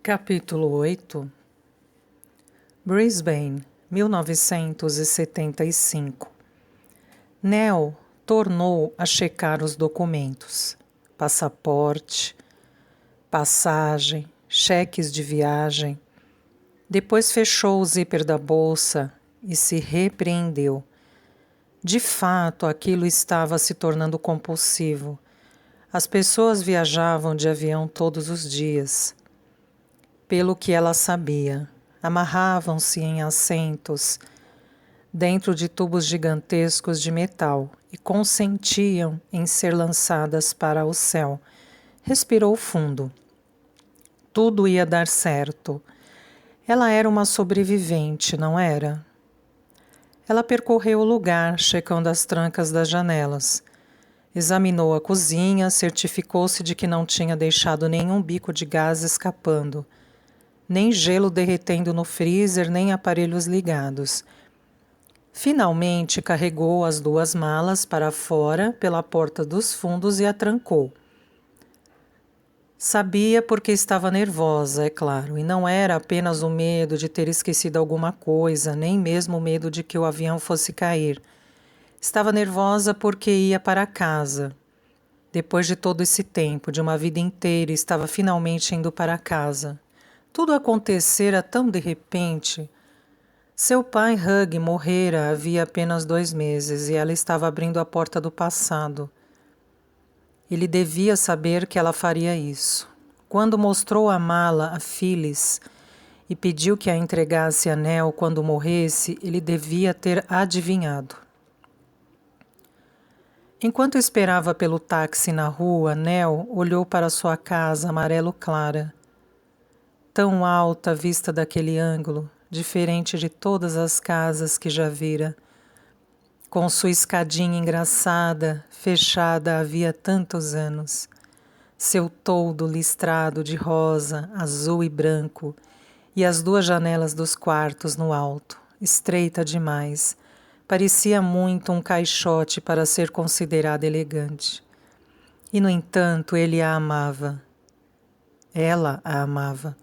Capítulo 8. Brisbane, 1975. Nell tornou a checar os documentos. Passaporte, passagem, cheques de viagem. Depois fechou o zíper da bolsa e se repreendeu. De fato, aquilo estava se tornando compulsivo. As pessoas viajavam de avião todos os dias. Pelo que ela sabia, amarravam-se em assentos dentro de tubos gigantescos de metal e consentiam em ser lançadas para o céu. Respirou fundo. Tudo ia dar certo. Ela era uma sobrevivente, não era? Ela percorreu o lugar, checando as trancas das janelas. Examinou a cozinha, certificou-se de que não tinha deixado nenhum bico de gás escapando. Nem gelo derretendo no freezer, nem aparelhos ligados. Finalmente carregou as 2 malas para fora pela porta dos fundos e a trancou. Sabia porque estava nervosa, é claro, e não era apenas o medo de ter esquecido alguma coisa, nem mesmo o medo de que o avião fosse cair. Estava nervosa porque ia para casa. Depois de todo esse tempo, de uma vida inteira, estava finalmente indo para casa. Tudo acontecera tão de repente. Seu pai, Hugh, morrera havia apenas 2 meses e ela estava abrindo a porta do passado. Ele devia saber que ela faria isso. Quando mostrou a mala a Phyllis e pediu que a entregasse a Nell quando morresse, ele devia ter adivinhado. Enquanto esperava pelo táxi na rua, Nell olhou para sua casa amarelo clara. Tão alta vista daquele ângulo, diferente de todas as casas que já vira. Com sua escadinha engraçada, fechada havia tantos anos. Seu toldo listrado de rosa, azul e branco, e as 2 janelas dos quartos no alto, estreita demais. Parecia muito um caixote para ser considerada elegante. E, no entanto, ele a amava. Ela a amava.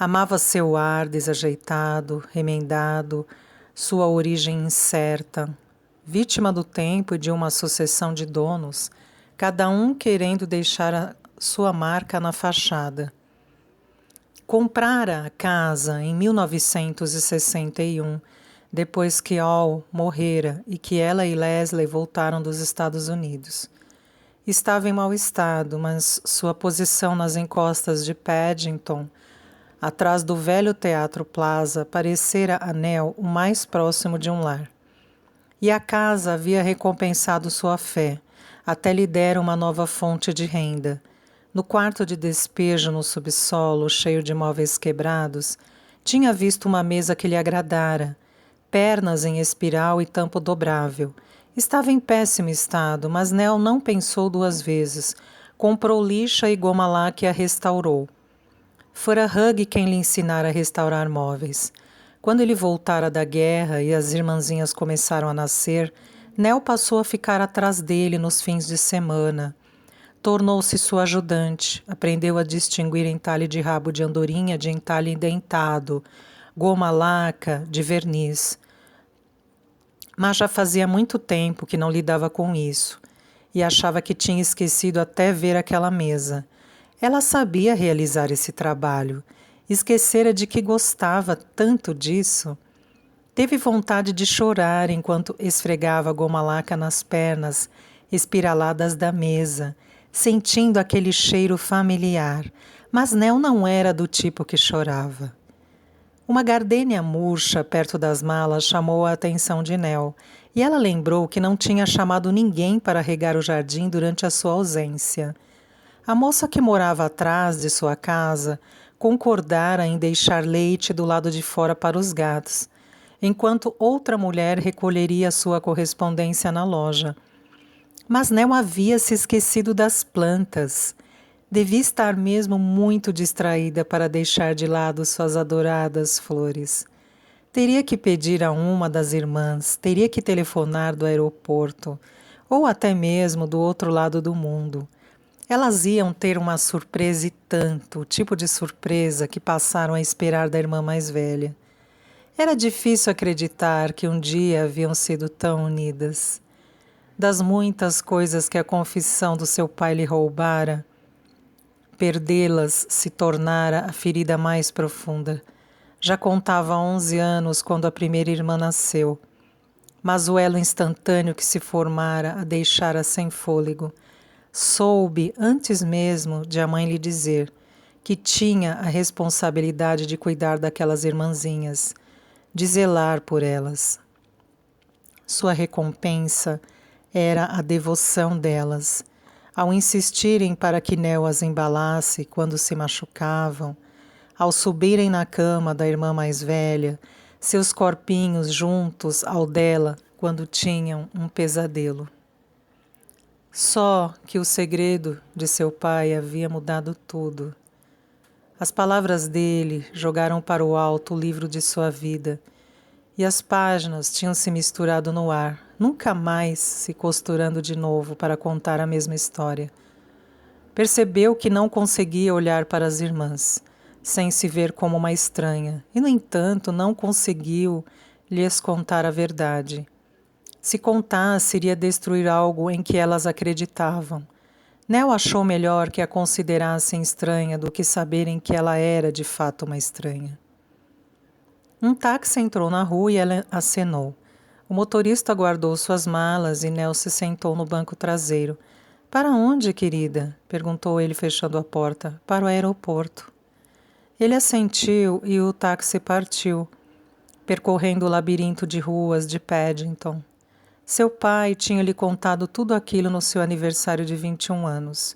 Amava seu ar desajeitado, remendado, sua origem incerta, vítima do tempo e de uma sucessão de donos, cada um querendo deixar a sua marca na fachada. Comprara a casa em 1961, depois que Al morrera e que ela e Leslie voltaram dos Estados Unidos. Estava em mau estado, mas sua posição nas encostas de Paddington, atrás do velho Teatro Plaza, parecera a Nell o mais próximo de um lar. E a casa havia recompensado sua fé, até lhe dera uma nova fonte de renda. No quarto de despejo no subsolo, cheio de móveis quebrados, tinha visto uma mesa que lhe agradara, pernas em espiral e tampo dobrável. Estava em péssimo estado, mas Nell não pensou 2 vezes. Comprou lixa e goma laque e a restaurou. Fora Hugh quem lhe ensinara a restaurar móveis. Quando ele voltara da guerra e as irmãzinhas começaram a nascer, Nell passou a ficar atrás dele nos fins de semana. Tornou-se sua ajudante, aprendeu a distinguir entalhe de rabo de andorinha de entalhe dentado, goma laca de verniz. Mas já fazia muito tempo que não lidava com isso, e achava que tinha esquecido até ver aquela mesa. Ela sabia realizar esse trabalho. Esquecera de que gostava tanto disso. Teve vontade de chorar enquanto esfregava a goma laca nas pernas espiraladas da mesa, sentindo aquele cheiro familiar. Mas Nell não era do tipo que chorava. Uma gardênia murcha perto das malas chamou a atenção de Nell, e ela lembrou que não tinha chamado ninguém para regar o jardim durante a sua ausência. A moça que morava atrás de sua casa concordara em deixar leite do lado de fora para os gatos, enquanto outra mulher recolheria sua correspondência na loja. Mas Nell havia se esquecido das plantas. Devia estar mesmo muito distraída para deixar de lado suas adoradas flores. Teria que pedir a uma das irmãs, teria que telefonar do aeroporto, ou até mesmo do outro lado do mundo. Elas iam ter uma surpresa e tanto, o tipo de surpresa que passaram a esperar da irmã mais velha. Era difícil acreditar que um dia haviam sido tão unidas. Das muitas coisas que a confissão do seu pai lhe roubara, perdê-las se tornara a ferida mais profunda. Já contava 11 anos quando a primeira irmã nasceu, mas o elo instantâneo que se formara a deixara sem fôlego. Soube, antes mesmo de a mãe lhe dizer, que tinha a responsabilidade de cuidar daquelas irmãzinhas, de zelar por elas. Sua recompensa era a devoção delas. Ao insistirem para que Nel as embalasse quando se machucavam, ao subirem na cama da irmã mais velha, seus corpinhos juntos ao dela quando tinham um pesadelo. Só que o segredo de seu pai havia mudado tudo. As palavras dele jogaram para o alto o livro de sua vida, e as páginas tinham se misturado no ar, nunca mais se costurando de novo para contar a mesma história. Percebeu que não conseguia olhar para as irmãs, sem se ver como uma estranha, e, no entanto, não conseguiu lhes contar a verdade. Se contasse, iria destruir algo em que elas acreditavam. Nel achou melhor que a considerassem estranha do que saberem que ela era de fato uma estranha. Um táxi entrou na rua e ela acenou. O motorista guardou suas malas e Nel se sentou no banco traseiro. — Para onde, querida? — perguntou ele, fechando a porta. — Para o aeroporto. Ele assentiu e o táxi partiu, percorrendo o labirinto de ruas de Paddington. Seu pai tinha lhe contado tudo aquilo no seu aniversário de 21 anos.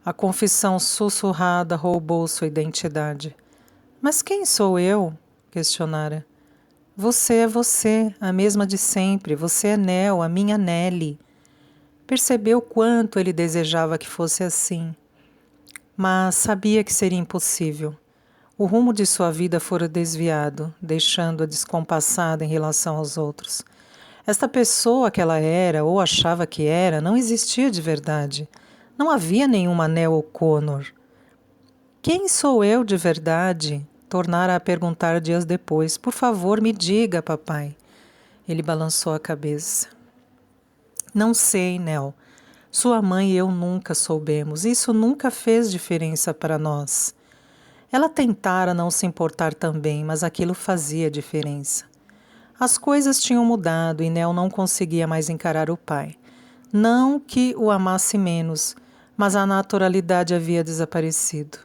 A confissão sussurrada roubou sua identidade. — Mas quem sou eu? Questionara. — Você é você, a mesma de sempre. Você é Nel, a minha Nelly. Percebeu quanto ele desejava que fosse assim, mas sabia que seria impossível. O rumo de sua vida fora desviado, deixando-a descompassada em relação aos outros. Esta pessoa que ela era, ou achava que era, não existia de verdade. Não havia nenhuma Nel O'Connor. Quem sou eu de verdade? Tornara a perguntar dias depois. Por favor, me diga, papai. Ele balançou a cabeça. Não sei, Nel. Sua mãe e eu nunca soubemos. Isso nunca fez diferença para nós. Ela tentara não se importar também, mas aquilo fazia diferença. As coisas tinham mudado e Nel não conseguia mais encarar o pai. Não que o amasse menos, mas a naturalidade havia desaparecido.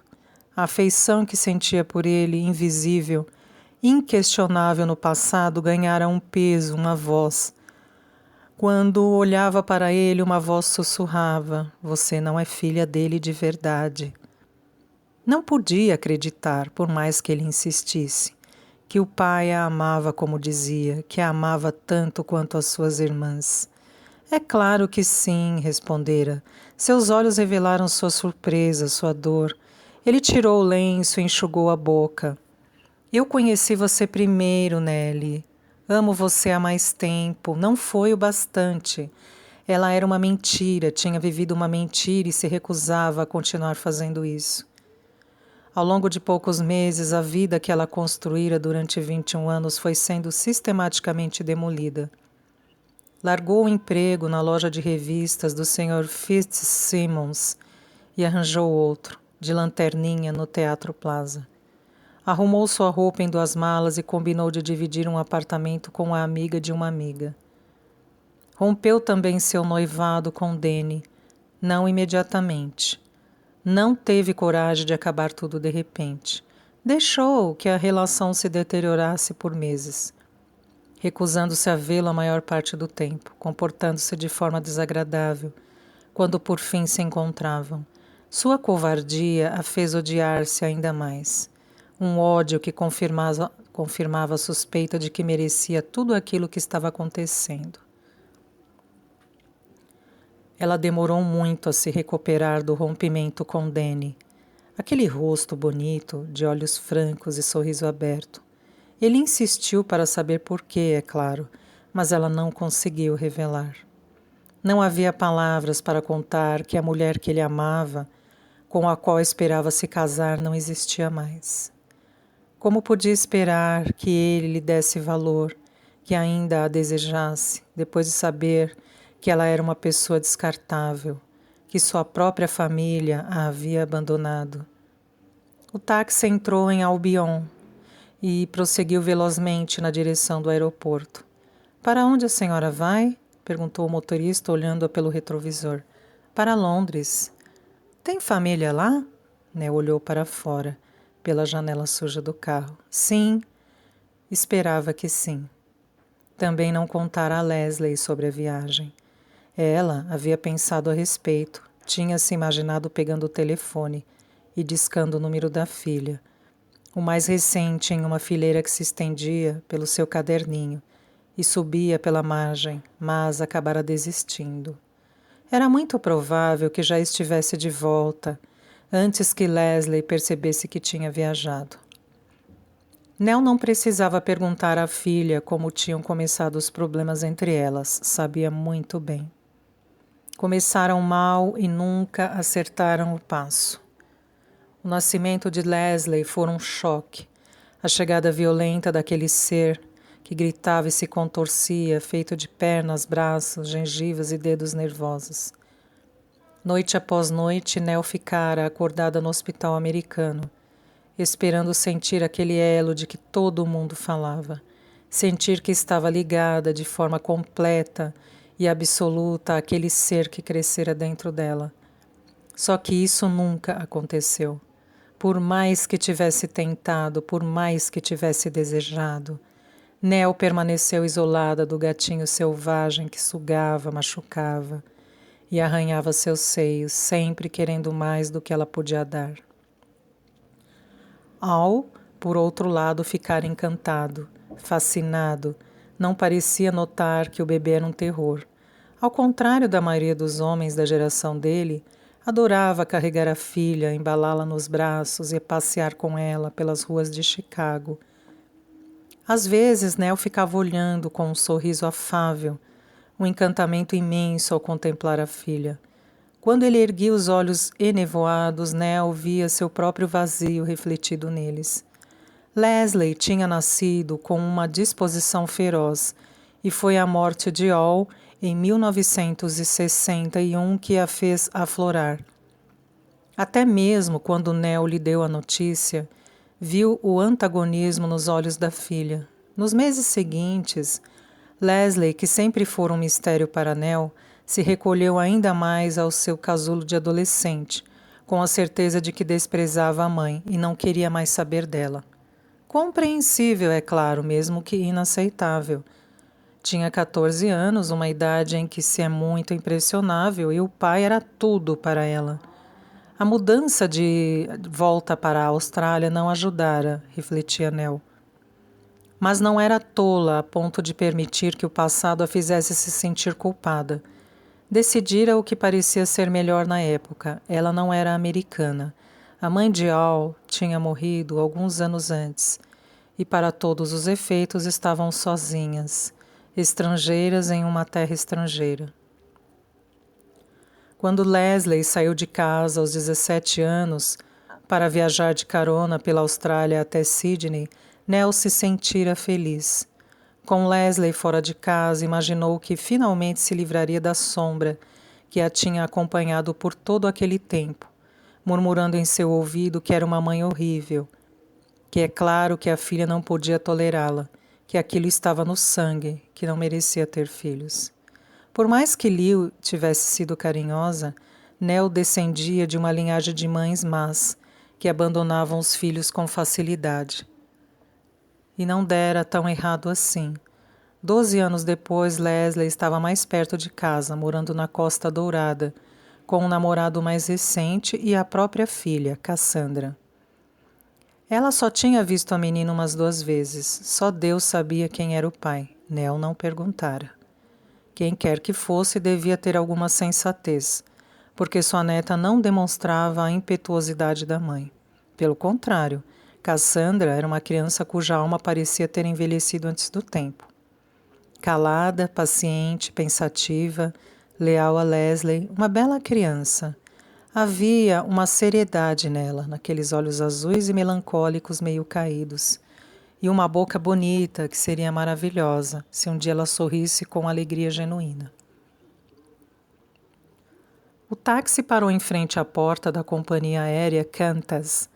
A afeição que sentia por ele, invisível, inquestionável no passado, ganhara um peso, uma voz. Quando olhava para ele, uma voz sussurrava: você não é filha dele de verdade. Não podia acreditar, por mais que ele insistisse, que o pai a amava como dizia, que a amava tanto quanto as suas irmãs. É claro que sim, respondera. Seus olhos revelaram sua surpresa, sua dor. Ele tirou o lenço e enxugou a boca. Eu conheci você primeiro, Nelly. Amo você há mais tempo. Não foi o bastante. Ela era uma mentira, tinha vivido uma mentira e se recusava a continuar fazendo isso. Ao longo de poucos meses, a vida que ela construíra durante 21 anos foi sendo sistematicamente demolida. Largou o emprego na loja de revistas do Sr. Fitzsimmons e arranjou outro, de lanterninha, no Teatro Plaza. Arrumou sua roupa em 2 malas e combinou de dividir um apartamento com a amiga de uma amiga. Rompeu também seu noivado com Danny, não imediatamente. Não teve coragem de acabar tudo de repente. Deixou que a relação se deteriorasse por meses, recusando-se a vê-lo a maior parte do tempo, comportando-se de forma desagradável, quando por fim se encontravam. Sua covardia a fez odiar-se ainda mais. Um ódio que confirmava a suspeita de que merecia tudo aquilo que estava acontecendo. Ela demorou muito a se recuperar do rompimento com Danny. Aquele rosto bonito, de olhos francos e sorriso aberto. Ele insistiu para saber por quê, é claro, mas ela não conseguiu revelar. Não havia palavras para contar que a mulher que ele amava, com a qual esperava se casar, não existia mais. Como podia esperar que ele lhe desse valor, que ainda a desejasse, depois de saber que ela era uma pessoa descartável, que sua própria família a havia abandonado? O táxi entrou em Albion e prosseguiu velozmente na direção do aeroporto. Para onde a senhora vai? Perguntou o motorista, olhando-a pelo retrovisor. Para Londres. Tem família lá? Nell olhou para fora, pela janela suja do carro. Sim, esperava que sim. Também não contara a Leslie sobre a viagem. Ela havia pensado a respeito, tinha se imaginado pegando o telefone e discando o número da filha, o mais recente em uma fileira que se estendia pelo seu caderninho e subia pela margem, mas acabara desistindo. Era muito provável que já estivesse de volta, antes que Leslie percebesse que tinha viajado. Nell não precisava perguntar à filha como tinham começado os problemas entre elas, sabia muito bem. Começaram mal e nunca acertaram o passo. O nascimento de Leslie foi um choque. A chegada violenta daquele ser que gritava e se contorcia, feito de pernas, braços, gengivas e dedos nervosos. Noite após noite, Nell ficara acordada no hospital americano, esperando sentir aquele elo de que todo mundo falava, sentir que estava ligada de forma completa e absoluta àquele ser que crescera dentro dela. Só que isso nunca aconteceu. Por mais que tivesse tentado, por mais que tivesse desejado, Nell permaneceu isolada do gatinho selvagem que sugava, machucava e arranhava seus seios, sempre querendo mais do que ela podia dar. Al, por outro lado, ficara encantado, fascinado, não parecia notar que o bebê era um terror. Ao contrário da maioria dos homens da geração dele, adorava carregar a filha, embalá-la nos braços e passear com ela pelas ruas de Chicago. Às vezes, Nell ficava olhando com um sorriso afável, um encantamento imenso ao contemplar a filha. Quando ele erguia os olhos enevoados, Nell via seu próprio vazio refletido neles. Leslie tinha nascido com uma disposição feroz e foi a morte de Al em 1961 que a fez aflorar. Até mesmo quando Nell lhe deu a notícia, viu o antagonismo nos olhos da filha. Nos meses seguintes, Leslie, que sempre fora um mistério para Nell, se recolheu ainda mais ao seu casulo de adolescente, com a certeza de que desprezava a mãe e não queria mais saber dela. Compreensível, é claro, mesmo que inaceitável. Tinha 14 anos, uma idade em que se é muito impressionável, e o pai era tudo para ela. A mudança de volta para a Austrália não ajudara, refletia Nell. Mas não era tola a ponto de permitir que o passado a fizesse se sentir culpada. Decidira o que parecia ser melhor na época. Ela não era americana. A mãe de Al tinha morrido alguns anos antes e, para todos os efeitos, estavam sozinhas, estrangeiras em uma terra estrangeira. Quando Leslie saiu de casa aos 17 anos para viajar de carona pela Austrália até Sydney, Nell se sentira feliz. Com Leslie fora de casa, imaginou que finalmente se livraria da sombra que a tinha acompanhado por todo aquele tempo, murmurando em seu ouvido que era uma mãe horrível, que é claro que a filha não podia tolerá-la, que aquilo estava no sangue, que não merecia ter filhos. Por mais que Liu tivesse sido carinhosa, Nell descendia de uma linhagem de mães más, que abandonavam os filhos com facilidade. E não dera tão errado assim. 12 anos depois, Leslie estava mais perto de casa, morando na Costa Dourada, com um namorado mais recente e a própria filha, Cassandra. Ela só tinha visto a menina umas 2 vezes. Só Deus sabia quem era o pai. Nell não perguntara. Quem quer que fosse devia ter alguma sensatez, porque sua neta não demonstrava a impetuosidade da mãe. Pelo contrário, Cassandra era uma criança cuja alma parecia ter envelhecido antes do tempo. Calada, paciente, pensativa, leal a Leslie, uma bela criança. Havia uma seriedade nela, naqueles olhos azuis e melancólicos meio caídos, e uma boca bonita que seria maravilhosa se um dia ela sorrisse com alegria genuína. O táxi parou em frente à porta da companhia aérea Qantas,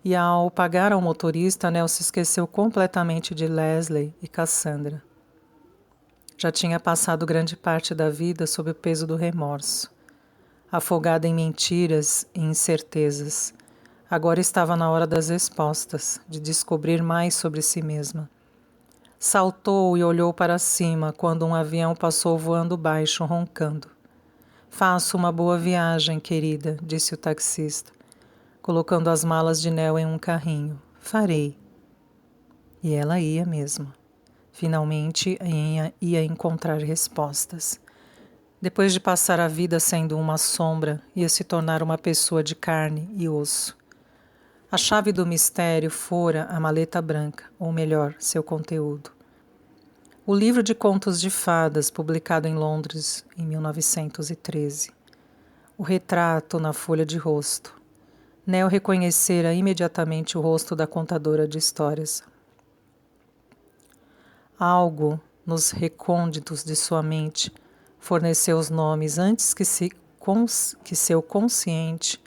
e ao pagar ao motorista, Nell se esqueceu completamente de Leslie e Cassandra. Já tinha passado grande parte da vida sob o peso do remorso. Afogada em mentiras e incertezas, agora estava na hora das respostas, de descobrir mais sobre si mesma. Saltou e olhou para cima quando um avião passou voando baixo, roncando. Faça uma boa viagem, querida, disse o taxista, colocando as malas de Nell em um carrinho. Farei. E ela ia mesmo. Finalmente ia encontrar respostas. Depois de passar a vida sendo uma sombra, ia se tornar uma pessoa de carne e osso. A chave do mistério fora a maleta branca, ou melhor, seu conteúdo. O livro de contos de fadas, publicado em Londres em 1913. O retrato na folha de rosto. Nell reconhecera imediatamente o rosto da contadora de histórias. Algo, nos recônditos de sua mente, forneceu os nomes antes que seu consciente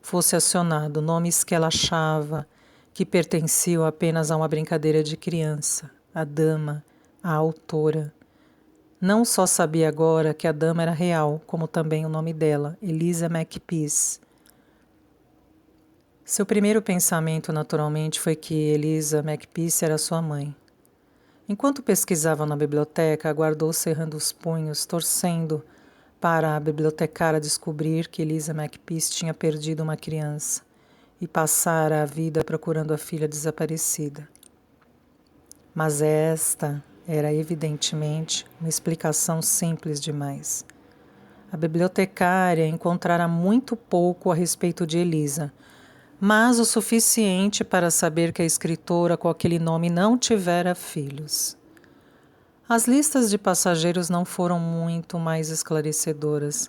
fosse acionado, nomes que ela achava que pertenciam apenas a uma brincadeira de criança, a dama, a autora. Não só sabia agora que a dama era real, como também o nome dela, Eliza Makepeace. Seu primeiro pensamento, naturalmente, foi que Eliza Makepeace era sua mãe. Enquanto pesquisava na biblioteca, aguardou cerrando os punhos, torcendo para a bibliotecária descobrir que Eliza Makepeace tinha perdido uma criança e passara a vida procurando a filha desaparecida. Mas esta era, evidentemente, uma explicação simples demais. A bibliotecária encontrara muito pouco a respeito de Eliza, mas o suficiente para saber que a escritora com aquele nome não tivera filhos. As listas de passageiros não foram muito mais esclarecedoras.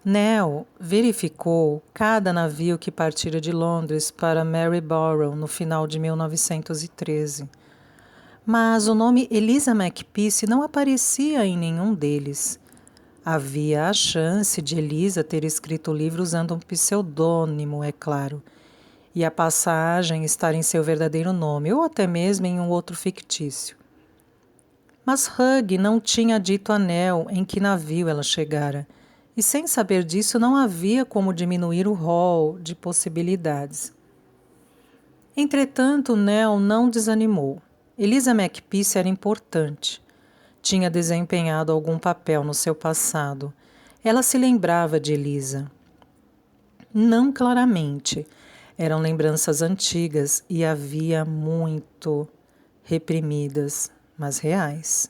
Nell verificou cada navio que partira de Londres para Maryborough no final de 1913. Mas o nome Eliza Makepeace não aparecia em nenhum deles. Havia a chance de Eliza ter escrito o livro usando um pseudônimo, é claro, e a passagem estar em seu verdadeiro nome, ou até mesmo em um outro fictício. Mas Hugh não tinha dito a Nell em que navio ela chegara, e sem saber disso não havia como diminuir o rol de possibilidades. Entretanto, Nell não desanimou. Eliza Makepeace era importante. Tinha desempenhado algum papel no seu passado. Ela se lembrava de Eliza. Não claramente. Eram lembranças antigas e havia muito reprimidas, mas reais.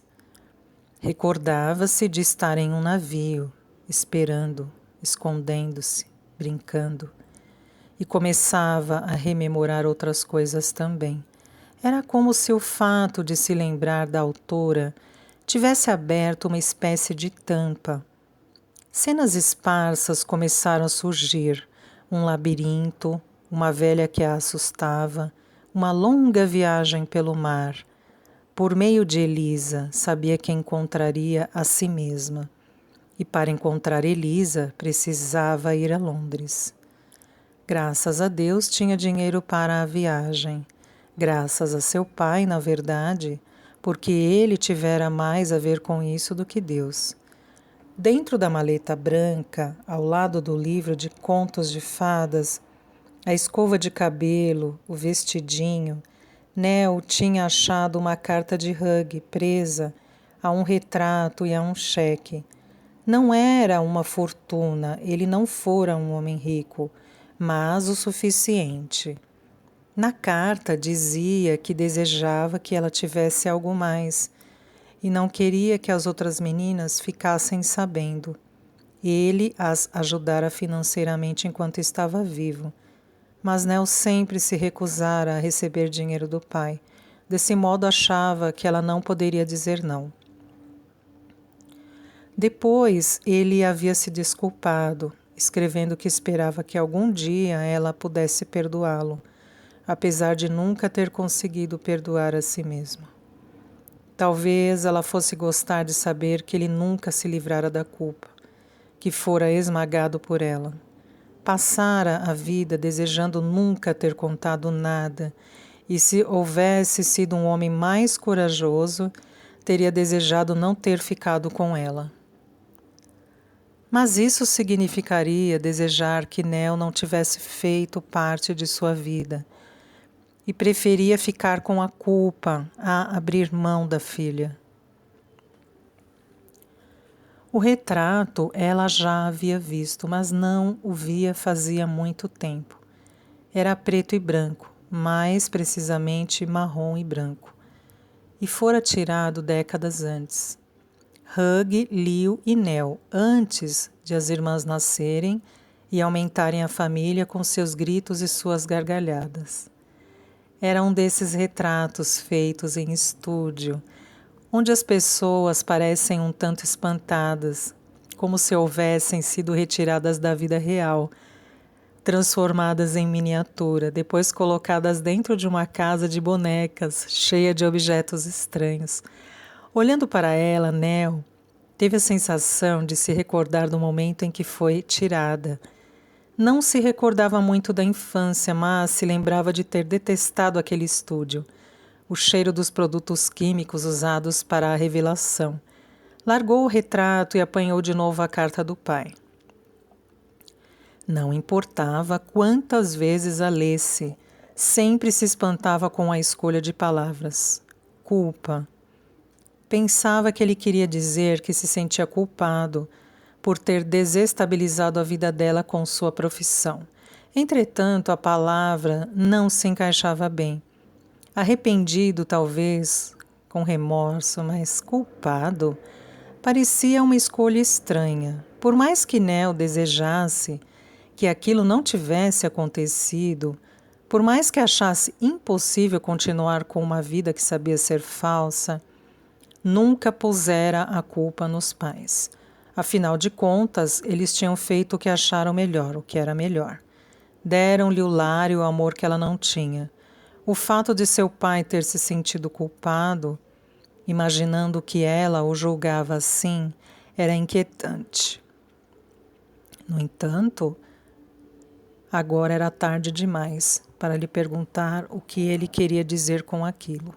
Recordava-se de estar em um navio, esperando, escondendo-se, brincando. E começava a rememorar outras coisas também. Era como se o fato de se lembrar da autora tivesse aberto uma espécie de tampa. Cenas esparsas começaram a surgir, um labirinto, uma velha que a assustava, uma longa viagem pelo mar. Por meio de Eliza, sabia que encontraria a si mesma. E para encontrar Eliza, precisava ir a Londres. Graças a Deus, tinha dinheiro para a viagem. Graças a seu pai, na verdade, porque ele tivera mais a ver com isso do que Deus. Dentro da maleta branca, ao lado do livro de contos de fadas, a escova de cabelo, o vestidinho, Nell tinha achado uma carta de Hugh presa a um retrato e a um cheque. Não era uma fortuna, ele não fora um homem rico, mas o suficiente. Na carta dizia que desejava que ela tivesse algo mais e não queria que as outras meninas ficassem sabendo. Ele as ajudara financeiramente enquanto estava vivo, mas Nell sempre se recusara a receber dinheiro do pai. Desse modo achava que ela não poderia dizer não. Depois ele havia se desculpado, escrevendo que esperava que algum dia ela pudesse perdoá-lo, apesar de nunca ter conseguido perdoar a si mesma. Talvez ela fosse gostar de saber que ele nunca se livrara da culpa, que fora esmagado por ela. Passara a vida desejando nunca ter contado nada, e se houvesse sido um homem mais corajoso, teria desejado não ter ficado com ela. Mas isso significaria desejar que Nell não tivesse feito parte de sua vida, e preferia ficar com a culpa a abrir mão da filha. O retrato ela já havia visto, mas não o via fazia muito tempo. Era preto e branco, mais precisamente marrom e branco, e fora tirado décadas antes. Hugh, Liu e Nell, antes de as irmãs nascerem e aumentarem a família com seus gritos e suas gargalhadas. Era um desses retratos feitos em estúdio, onde as pessoas parecem um tanto espantadas, como se houvessem sido retiradas da vida real, transformadas em miniatura, depois colocadas dentro de uma casa de bonecas, cheia de objetos estranhos. Olhando para ela, Nell teve a sensação de se recordar do momento em que foi tirada. Não se recordava muito da infância, mas se lembrava de ter detestado aquele estúdio, o cheiro dos produtos químicos usados para a revelação. Largou o retrato e apanhou de novo a carta do pai. Não importava quantas vezes a lesse, sempre se espantava com a escolha de palavras. Culpa. Pensava que ele queria dizer que se sentia culpado por ter desestabilizado a vida dela com sua profissão. Entretanto, a palavra não se encaixava bem. Arrependido, talvez, com remorso, mas culpado, parecia uma escolha estranha. Por mais que Nell desejasse que aquilo não tivesse acontecido, por mais que achasse impossível continuar com uma vida que sabia ser falsa, nunca pusera a culpa nos pais. Afinal de contas, eles tinham feito o que acharam melhor, o que era melhor. Deram-lhe o lar e o amor que ela não tinha. O fato de seu pai ter se sentido culpado, imaginando que ela o julgava assim, era inquietante. No entanto, agora era tarde demais para lhe perguntar o que ele queria dizer com aquilo.